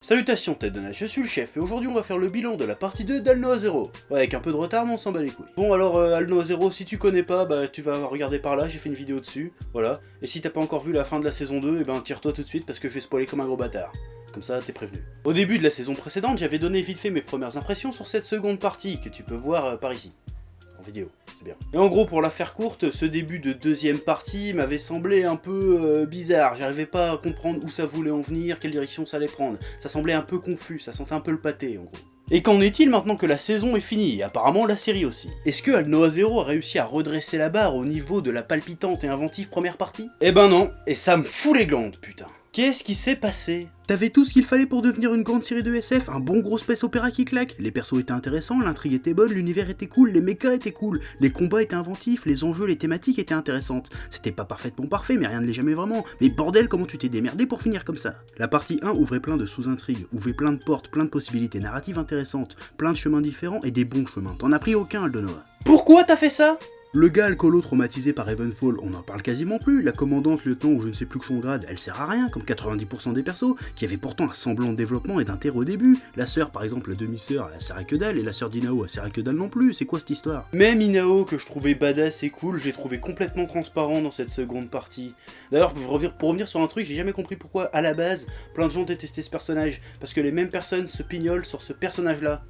Salutations Ted, je suis le chef et aujourd'hui on va faire le bilan de la partie 2 d'Alnoa Zero. Ouais, avec un peu de retard mais on s'en bat les couilles. Bon alors Alnoa Zero, si tu connais pas, bah tu vas regarder par là, j'ai fait une vidéo dessus, voilà. Et si t'as pas encore vu la fin de la saison 2, et ben tire-toi tout de suite parce que je vais spoiler comme un gros bâtard. Comme ça, t'es prévenu. Au début de la saison précédente, j'avais donné vite fait mes premières impressions sur cette seconde partie, que tu peux voir par ici. En vidéo, c'est bien. Et en gros, pour la faire courte, ce début de deuxième partie m'avait semblé un peu bizarre. J'arrivais pas à comprendre où ça voulait en venir, quelle direction ça allait prendre. Ça semblait un peu confus, ça sentait un peu le pâté en gros. Et qu'en est-il maintenant que la saison est finie, et apparemment la série aussi? Est-ce que Alnoa Zero a réussi à redresser la barre au niveau de la palpitante et inventive première partie? Eh ben non, et ça me fout les glandes, putain. Qu'est-ce qui s'est passé? T'avais tout ce qu'il fallait pour devenir une grande série de SF, un bon gros space opéra qui claque. Les persos étaient intéressants, l'intrigue était bonne, l'univers était cool, les mechas étaient cool, les combats étaient inventifs, les enjeux, les thématiques étaient intéressantes. C'était pas parfaitement parfait, mais rien ne l'est jamais vraiment. Mais bordel, comment tu t'es démerdé pour finir comme ça? La partie 1 ouvrait plein de sous-intrigues, ouvrait plein de portes, plein de possibilités narratives intéressantes, plein de chemins différents et des bons chemins. T'en as pris aucun, Aldonoa. Pourquoi t'as fait ça? Le gars alcoolo traumatisé par Evenfall, on en parle quasiment plus. La commandante, lieutenant ou je ne sais plus que son grade, elle sert à rien, comme 90% des persos, qui avaient pourtant un semblant de développement et d'intérêt au début. La sœur, par exemple, la demi-sœur, elle sert à que dalle, et la sœur d'Inao, elle sert à que dalle non plus. C'est quoi cette histoire? Même Inao, que je trouvais badass et cool, j'ai trouvé complètement transparent dans cette seconde partie. D'ailleurs, pour revenir sur un truc, j'ai jamais compris pourquoi, à la base, plein de gens détestaient ce personnage. Parce que les mêmes personnes se pignolent sur ce personnage-là.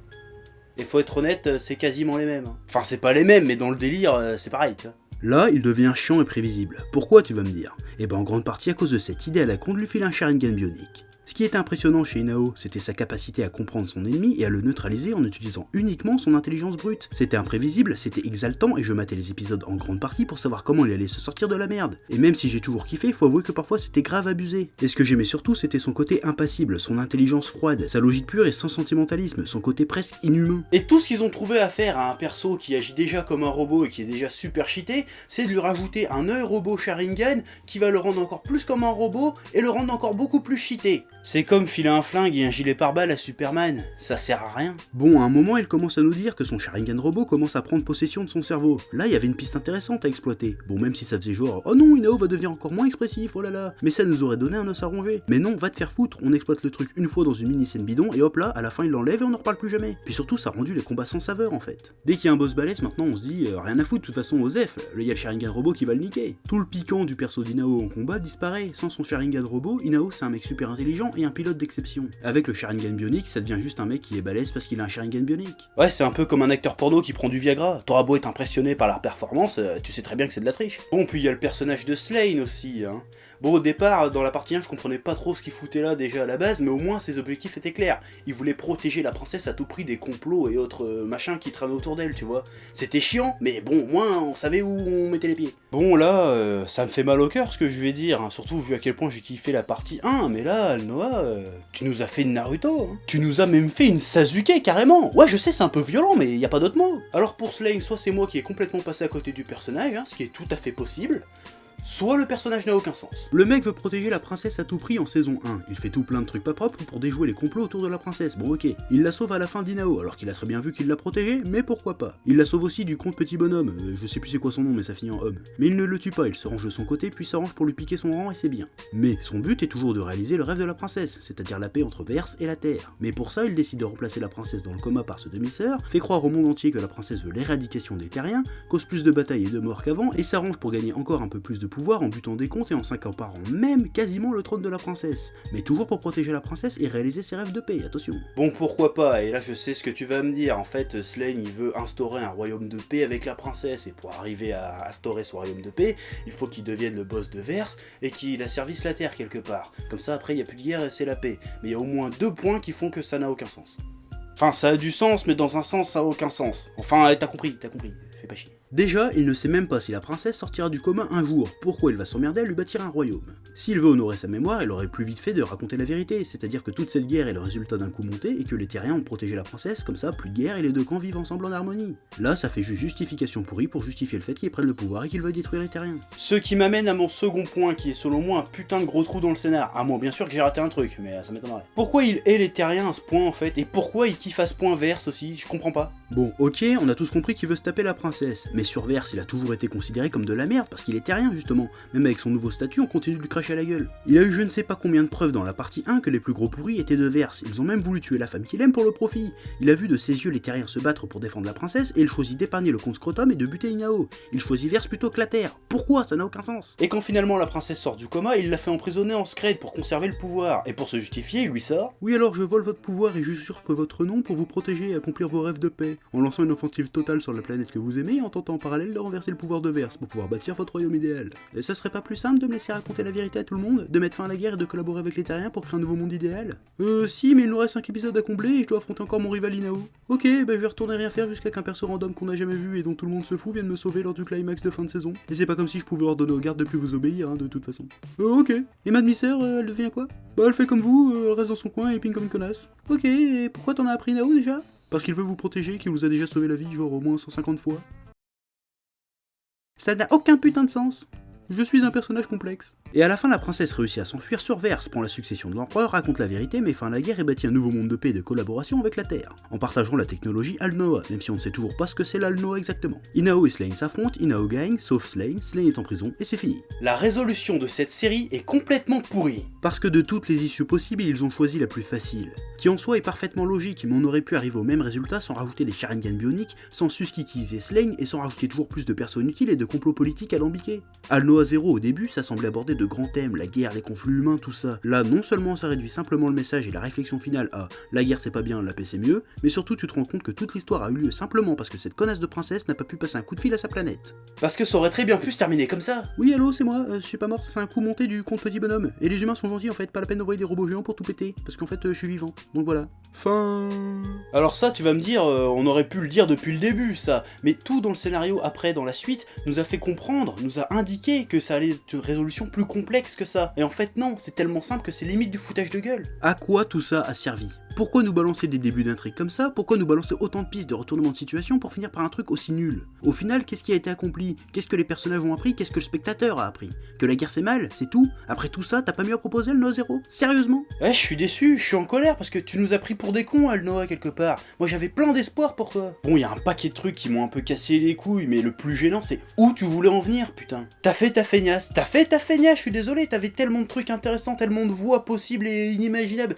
Et faut être honnête, c'est quasiment les mêmes. Enfin, c'est pas les mêmes, mais dans le délire, c'est pareil, tu vois. Là, il devient chiant et prévisible. Pourquoi, tu vas me dire? Eh ben, en grande partie à cause de cette idée à la con de lui filer un Sharingan bionique. Ce qui était impressionnant chez Inao, c'était sa capacité à comprendre son ennemi et à le neutraliser en utilisant uniquement son intelligence brute. C'était imprévisible, c'était exaltant et je matais les épisodes en grande partie pour savoir comment il allait se sortir de la merde. Et même si j'ai toujours kiffé, faut avouer que parfois c'était grave abusé. Et ce que j'aimais surtout, c'était son côté impassible, son intelligence froide, sa logique pure et sans sentimentalisme, son côté presque inhumain. Et tout ce qu'ils ont trouvé à faire à un perso qui agit déjà comme un robot et qui est déjà super cheaté, c'est de lui rajouter un œil robot Sharingan qui va le rendre encore plus comme un robot et le rendre encore beaucoup plus cheaté. C'est comme filer un flingue et un gilet pare-balles à Superman, ça sert à rien. Bon, à un moment, il commence à nous dire que son Sharingan robot commence à prendre possession de son cerveau. Là, il y avait une piste intéressante à exploiter. Bon, même si ça faisait genre, oh non, Inao va devenir encore moins expressif, oh là là. Mais ça nous aurait donné un os à ronger. Mais non, va te faire foutre, on exploite le truc une fois dans une mini-scène bidon, et hop là, à la fin il l'enlève et on en reparle plus jamais. Puis surtout, ça a rendu les combats sans saveur en fait. Dès qu'il y a un boss balèze, maintenant on se dit, rien à foutre, de toute façon, Osef, il y a le Sharingan robot qui va le niquer. Tout le piquant du perso d'Inao en combat disparaît. Sans son Sharingan robot, Inao c'est un mec super intelligent et un pilote d'exception. Avec le Sharingan bionique, ça devient juste un mec qui est balèze parce qu'il a un Sharingan bionique. Ouais, c'est un peu comme un acteur porno qui prend du Viagra. T'auras beau être impressionné par leur performance, tu sais très bien que c'est de la triche. Bon, puis il y a le personnage de Slane aussi, hein. Bon, au départ, dans la partie 1, je comprenais pas trop ce qu'il foutait là déjà à la base, mais au moins ses objectifs étaient clairs. Il voulait protéger la princesse à tout prix des complots et autres machins qui traînaient autour d'elle, tu vois. C'était chiant, mais bon, au moins on savait où on mettait les pieds. Bon, là, ça me fait mal au cœur ce que je vais dire, hein, surtout vu à quel point j'ai kiffé la partie 1, mais là, Alnoa, tu nous as fait une Naruto, hein. Tu nous as même fait une Sasuke carrément. Ouais, je sais, c'est un peu violent, mais y a pas d'autre mot. Alors pour Slane, soit c'est moi qui ai complètement passé à côté du personnage, hein, ce qui est tout à fait possible, soit le personnage n'a aucun sens. Le mec veut protéger la princesse à tout prix en saison 1. Il fait tout plein de trucs pas propres pour déjouer les complots autour de la princesse. Bon ok. Il la sauve à la fin d'Inao, alors qu'il a très bien vu qu'il l'a protégée, mais pourquoi pas. Il la sauve aussi du comte petit bonhomme, je sais plus c'est quoi son nom mais ça finit en homme. Mais il ne le tue pas, il se range de son côté puis s'arrange pour lui piquer son rang et c'est bien. Mais son but est toujours de réaliser le rêve de la princesse, c'est-à-dire la paix entre Verse et la Terre. Mais pour ça il décide de remplacer la princesse dans le coma par ce demi-sœur, fait croire au monde entier que la princesse veut l'éradication des terriens, cause plus de batailles et de morts qu'avant, et s'arrange pour gagner encore un peu plus de pouvoir en butant des comptes et en s'accaparant même quasiment le trône de la princesse. Mais toujours pour protéger la princesse et réaliser ses rêves de paix, attention. Bon, pourquoi pas, et là je sais ce que tu vas me dire, en fait Slane il veut instaurer un royaume de paix avec la princesse, et pour arriver à instaurer ce royaume de paix, il faut qu'il devienne le boss de Verse, et qu'il asservisse la terre quelque part. Comme ça après il n'y a plus de guerre et c'est la paix. Mais il y a au moins 2 points qui font que ça n'a aucun sens. Enfin ça a du sens, mais dans un sens ça a aucun sens. Enfin t'as compris, fais pas chier. Déjà, il ne sait même pas si la princesse sortira du coma un jour, pourquoi il va s'emmerder à lui bâtir un royaume. S'il veut honorer sa mémoire, il aurait plus vite fait de raconter la vérité, c'est-à-dire que toute cette guerre est le résultat d'un coup monté et que les terriens ont protégé la princesse, comme ça plus de guerre et les deux camps vivent ensemble en harmonie. Là, ça fait juste justification pourrie pour justifier le fait qu'il prenne le pouvoir et qu'il veuille détruire les terriens. Ce qui m'amène à mon second point, qui est selon moi un putain de gros trou dans le scénar, à moins bien sûr que j'ai raté un truc, mais ça m'étonnerait. Pourquoi il hait les terriens à ce point en fait, et pourquoi il kiffe à ce point Verse aussi, je comprends pas. Bon, ok, on a tous compris qu'il veut se taper la princesse, Mais sur Verse, il a toujours été considéré comme de la merde parce qu'il est terrien justement. Même avec son nouveau statut, on continue de lui cracher à la gueule. Il a eu je ne sais pas combien de preuves dans la partie 1 que les plus gros pourris étaient de Verse. Ils ont même voulu tuer la femme qu'il aime pour le profit. Il a vu de ses yeux les terriens se battre pour défendre la princesse et il choisit d'épargner le comte Scrotum et de buter Inao. Il choisit Verse plutôt que la Terre. Pourquoi? Ça n'a aucun sens. Et quand finalement la princesse sort du coma, il l'a fait emprisonner en Scred pour conserver le pouvoir. Et pour se justifier, il lui sort: oui, alors je vole votre pouvoir et j'usurpe votre nom pour vous protéger et accomplir vos rêves de paix, en lançant une offensive totale sur la planète que vous aimez et en tentant en parallèle de renverser le pouvoir de Verse pour pouvoir bâtir votre royaume idéal. Et ce serait pas plus simple de me laisser raconter la vérité à tout le monde, de mettre fin à la guerre et de collaborer avec les terriens pour créer un nouveau monde idéal? Si, mais il nous reste 5 épisodes à combler et je dois affronter encore mon rival Inao. Ok, bah je vais retourner rien faire jusqu'à qu'un perso random qu'on n'a jamais vu et dont tout le monde se fout vienne me sauver lors du climax de fin de saison. Et c'est pas comme si je pouvais ordonner aux gardes de plus vous obéir, hein, de toute façon. Ok. Et ma demi-sœur, elle devient quoi? Bah elle fait comme vous, elle reste dans son coin et ping comme une connasse. Ok, et pourquoi t'en as appris Inao déjà? Parce qu'il veut vous protéger, qu'il vous a déjà sauvé la vie genre au moins 150 fois. Ça n'a aucun putain de sens. Je suis un personnage complexe. Et à la fin, la princesse réussit à s'enfuir sur Verse, prend la succession de l'empereur, raconte la vérité, met fin à la guerre et bâtit un nouveau monde de paix et de collaboration avec la Terre, en partageant la technologie Alnoa, même si on ne sait toujours pas ce que c'est l'Alnoa exactement. Inao et Slane s'affrontent, Inao gagne, sauf Slane, Slane est en prison, et c'est fini. La résolution de cette série est complètement pourrie. Parce que de toutes les issues possibles, ils ont choisi la plus facile, qui en soi est parfaitement logique, mais on aurait pu arriver au même résultat sans rajouter des Sharingan bioniques, sans susquitiser Slane et sans rajouter toujours plus de persos inutiles et de complots politiques alambiqués. Alnoa 0 au début, ça semblait aborder de grands thèmes, la guerre, les conflits humains, tout ça. Là, non seulement ça réduit simplement le message et la réflexion finale à la guerre c'est pas bien, la paix c'est mieux, mais surtout tu te rends compte que toute l'histoire a eu lieu simplement parce que cette connasse de princesse n'a pas pu passer un coup de fil à sa planète. Parce que ça aurait très bien pu se terminer comme ça. Oui, allô, c'est moi, je suis pas mort, c'est un coup monté du compte petit bonhomme. Et les humains sont gentils en fait, pas la peine d'envoyer des robots géants pour tout péter, parce qu'en fait je suis vivant. Donc voilà. Fin. Alors ça, tu vas me dire, on aurait pu le dire depuis le début, ça. Mais tout dans le scénario après, dans la suite, nous a fait comprendre, nous a indiqué que ça allait être une résolution plus complexe que ça. Et en fait non, c'est tellement simple que c'est limite du foutage de gueule. À quoi tout ça a servi? Pourquoi nous balancer des débuts d'intrigue comme ça? Pourquoi nous balancer autant de pistes de retournement de situation pour finir par un truc aussi nul? Au final, qu'est-ce qui a été accompli? Qu'est-ce que les personnages ont appris? Qu'est-ce que le spectateur a appris? Que la guerre c'est mal, c'est tout? Après tout ça, t'as pas mieux à proposer, Alnoa 0? Sérieusement? Ouais, je suis déçu, je suis en colère parce que tu nous as pris pour des cons, Alnoa, quelque part. Moi j'avais plein d'espoir pour toi. Bon, il y a un paquet de trucs qui m'ont un peu cassé les couilles, mais le plus gênant c'est où tu voulais en venir, putain. T'as fait ta feignasse, je suis désolé, t'avais tellement de trucs intéressants, tellement de voies possibles et inimaginables.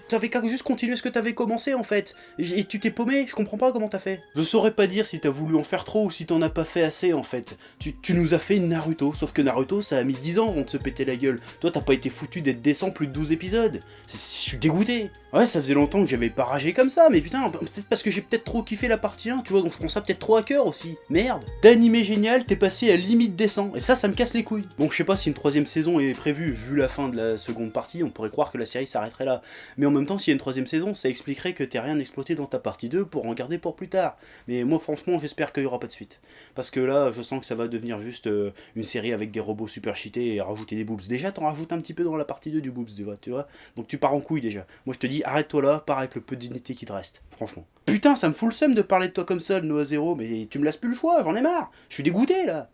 T'avais qu'à juste continuer ce que t'avais commencé en fait. Et tu t'es paumé, je comprends pas comment t'as fait. Je saurais pas dire si t'as voulu en faire trop ou si t'en as pas fait assez en fait. Tu nous as fait Naruto, sauf que Naruto ça a mis 10 ans avant de se péter la gueule. Toi t'as pas été foutu d'être décent plus de 12 épisodes. Je suis dégoûté. Ouais, ça faisait longtemps que j'avais pas ragé comme ça, mais putain, peut-être parce que j'ai peut-être trop kiffé la partie 1, tu vois, donc je prends ça peut-être trop à cœur aussi. Merde. D'animé génial, t'es passé à limite décent, et ça me casse les couilles. Bon, je sais pas si une troisième saison est prévue, vu la fin de la seconde partie, on pourrait croire que la série s'arrêterait là. Mais en même temps, s'il y a une troisième saison, ça expliquerait que t'aies rien exploité dans ta partie 2 pour en garder pour plus tard. Mais moi, franchement, j'espère qu'il y aura pas de suite. Parce que là, je sens que ça va devenir juste une série avec des robots super cheatés et rajouter des boobs. Déjà, t'en rajoutes un petit peu dans la partie 2 du boobs, tu vois. Donc tu pars en couille déjà. Moi, je te dis, arrête-toi là, pars avec le peu de dignité qui te reste. Franchement. Putain, ça me fout le seum de parler de toi comme ça, Alnoa 0, mais tu me laisses plus le choix, j'en ai marre. Je suis dégoûté, là.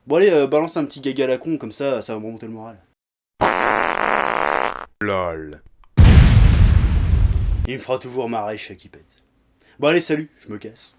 Bon, allez, balance un petit gaga à la con, comme ça va me remonter le moral. LOL. Il me fera toujours marrer, ce qui pète. Bon, allez, salut, je me casse.